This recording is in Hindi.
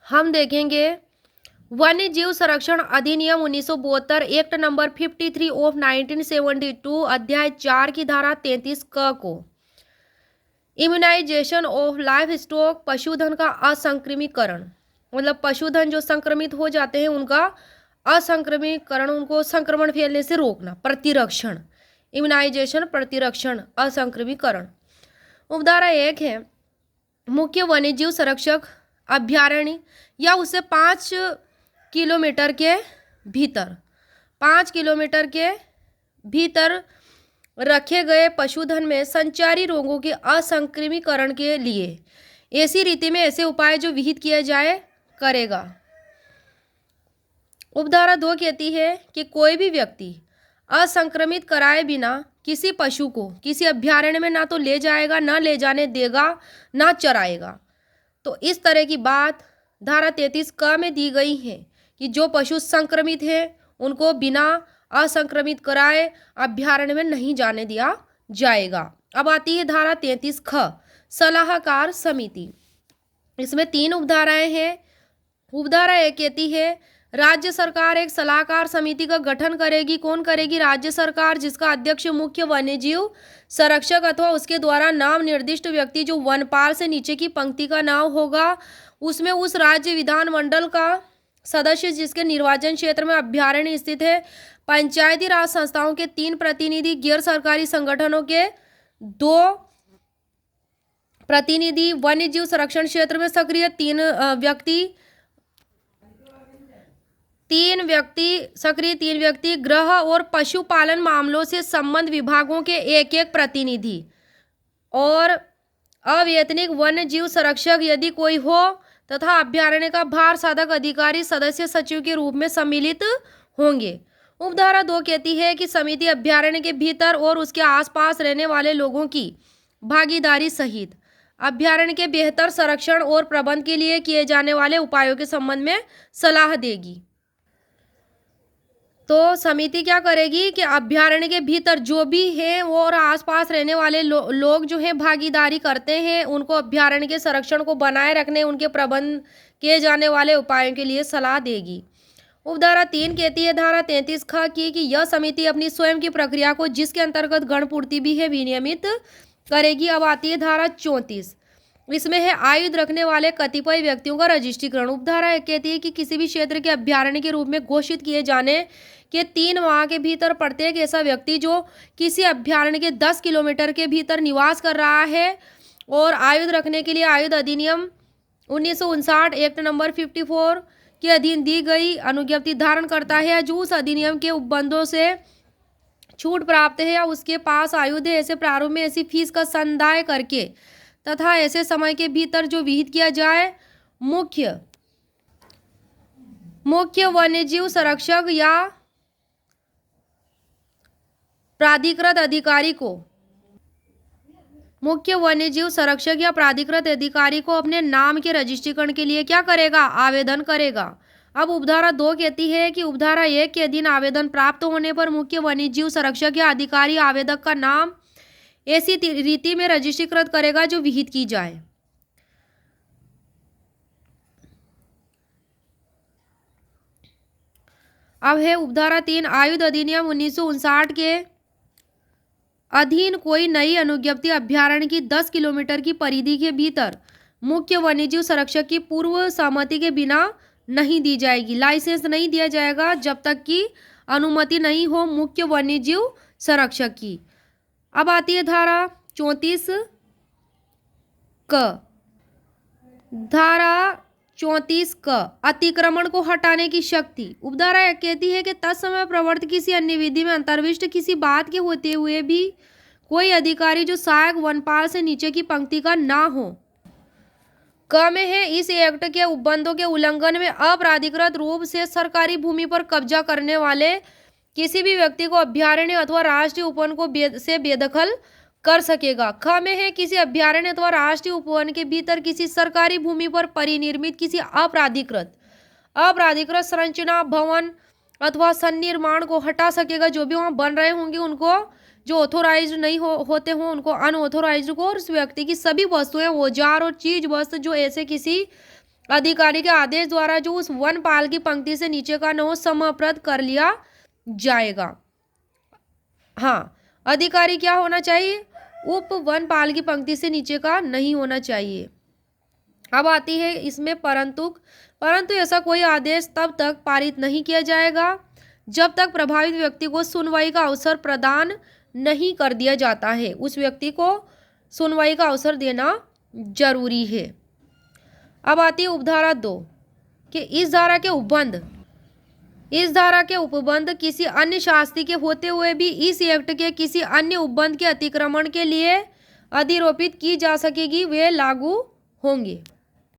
हम देखेंगे वन्य जीव संरक्षण अधिनियम 1972 एक्ट नंबर 53 ऑफ 1972 अध्याय 4 की धारा 33 क को इम्यूनाइजेशन ऑफ लाइफ स्टॉक पशुधन का असंक्रमिकरण, मतलब पशुधन जो संक्रमित हो जाते हैं उनका असंक्रमिकरण, उनको संक्रमण फैलने से रोकना, प्रतिरक्षण, इम्यूनाइजेशन, प्रतिरक्षण, असंक्रमिकरण। उपधारा 1 है मुख्य वन्यजीव संरक्षक अभ्यारण्य या उससे 5 किलोमीटर के भीतर 5 किलोमीटर के भीतर रखे गए पशुधन में संचारी रोगों के असंक्रमिकरण के लिए ऐसी रीति में ऐसे उपाय जो विहित किया जाए करेगा। उपधारा 2 कहती है कि कोई भी व्यक्ति असंक्रमित कराए बिना किसी पशु को किसी अभ्यारण्य में ना तो ले जाएगा, ना ले जाने देगा, ना चराएगा। तो इस तरह की बात धारा 33 क में दी गई है कि जो पशु संक्रमित है उनको बिना असंक्रमित कराए अभ्यारण्य में नहीं जाने दिया जाएगा। अब आती है धारा 33 ख सलाहकार समिति। इसमें 3 उपधाराएं हैं। उपधारा 1 कहती है राज्य सरकार एक सलाहकार समिति का गठन करेगी। कौन करेगी? राज्य सरकार, जिसका अध्यक्ष मुख्य वन्यजीव संरक्षक अथवा उसके द्वारा नाम निर्दिष्ट व्यक्ति जो वनपाल से नीचे की पंक्ति का नाम होगा, उसमें उस राज्य विधानमंडल का सदस्य जिसके निर्वाचन क्षेत्र में अभ्यारण्य स्थित है, पंचायती राज संस्थाओं के 3 प्रतिनिधि, गैर सरकारी संगठनों के 2 प्रतिनिधि, वन्यजीव संरक्षण क्षेत्र में सक्रिय 3 व्यक्ति, गृह और पशुपालन मामलों से संबंध विभागों के 1 प्रतिनिधि और अवैतनिक वन्य जीव संरक्षक यदि कोई हो तथा अभ्यारण्य का भार साधक अधिकारी सदस्य सचिव के रूप में सम्मिलित होंगे। उपधारा 2 कहती है कि समिति अभ्यारण्य के भीतर और उसके आसपास रहने वाले लोगों की भागीदारी सहित अभ्यारण्य के बेहतर संरक्षण और प्रबंध के लिए किए जाने वाले उपायों के संबंध में सलाह देगी। तो समिति क्या करेगी कि अभ्यारण्य के भीतर जो भी है वो और आसपास रहने वाले लोग जो है भागीदारी करते हैं, उनको अभ्यारण्य के संरक्षण को बनाए रखने, उनके प्रबंध किए जाने वाले उपायों के लिए सलाह देगी। उपधारा 3 कहती है धारा 33 ख की कि यह समिति अपनी स्वयं की प्रक्रिया को जिसके अंतर्गत गणपूर्ति भी है विनियमित करेगी। अब आती है धारा 34। इसमें है आयुध रखने वाले कतिपय व्यक्तियों का रजिस्ट्रीकरण। उपधारा 1 कहती है कि किसी भी क्षेत्र के अभ्यारण्य के रूप में घोषित किए जाने के 3 माह के भीतर प्रत्येक ऐसा व्यक्ति जो किसी अभ्यारण्य के 10 किलोमीटर के भीतर निवास कर रहा है और आयुध रखने के लिए आयुध अधिनियम 1959 एक्ट नंबर 54 के अधीन दी गई अनुज्ञप्ति धारण करता है, जो उस अधिनियम के उपबंधों से छूट प्राप्त है या उसके पास आयुध है, ऐसे प्रारूप में ऐसी फीस का संदाय करके तथा ऐसे समय के भीतर जो विहित किया जाए मुख्य वन्यजीव संरक्षक या प्राधिकृत अधिकारी को अपने नाम के रजिस्ट्रीकरण के लिए क्या करेगा? आवेदन करेगा। अब उपधारा 2 कहती है कि उपधारा 1 के अधीन आवेदन प्राप्त होने पर मुख्य वन्यजीव संरक्षक या अधिकारी आवेदक का नाम ऐसी रीति में रजिस्ट्रीकृत करेगा जो विहित की जाए। अब है उपधारा 3 आयुध अधिनियम 1959 के अधीन कोई नई अनुज्ञप्ति अभ्यारण्य की 10 किलोमीटर की परिधि के भीतर मुख्य वन्यजीव संरक्षक की पूर्व सहमति के बिना नहीं दी जाएगी। लाइसेंस नहीं दिया जाएगा जब तक कि अनुमति नहीं हो मुख्य वन्यजीव संरक्षक की। अब आती है धारा 34 क। धारा 34 क अतिक्रमण को हटाने की शक्ति। उपधारा 1 कहती है कि तत्समय प्रवर्तित किसी अन्य विधि में अंतर्विष्ट किसी बात के होते हुए भी कोई अधिकारी जो सहायक वनपाल से नीचे की पंक्ति का ना हो। क में है इस एक्ट के उपबंधों के उल्लंघन में अपराधिकृत रूप से सरकारी भूमि पर कब्जा करने वाले किसी भी व्यक्ति को अभ्यारण्य अथवा राष्ट्रीय उपवन को से बेदखल कर सकेगा। ख में है किसी अभ्यारण्य अथवा राष्ट्रीय उपवन के भीतर किसी सरकारी भूमि पर परिनिर्मित किसी अपराधिकृत संरचना, भवन अथवा सन्निर्माण को हटा सकेगा। जो भी वहाँ बन रहे होंगे उनको, जो ऑथोराइज्ड नहीं होते हों उनको अनऑथोराइज्ड को, और उस व्यक्ति की सभी वस्तुएं, औजार और चीज वस्तु जो ऐसे किसी अधिकारी के आदेश द्वारा जो उस वनपाल की पंक्ति से नीचे का न हो समाप्त कर लिया जाएगा। हाँ, अधिकारी क्या होना चाहिए? उप वनपाल की पंक्ति से नीचे का नहीं होना चाहिए। अब आती है इसमें परंतु ऐसा कोई आदेश तब तक पारित नहीं किया जाएगा जब तक प्रभावित व्यक्ति को सुनवाई का अवसर प्रदान नहीं कर दिया जाता है। उस व्यक्ति को सुनवाई का अवसर देना जरूरी है। अब आती है उपधारा 2 कि इस धारा के उपबंध किसी अन्य शास्ति के होते हुए भी इस एक्ट के किसी अन्य उपबंध के अतिक्रमण के लिए अधिरोपित की जा सकेगी, वे लागू होंगे।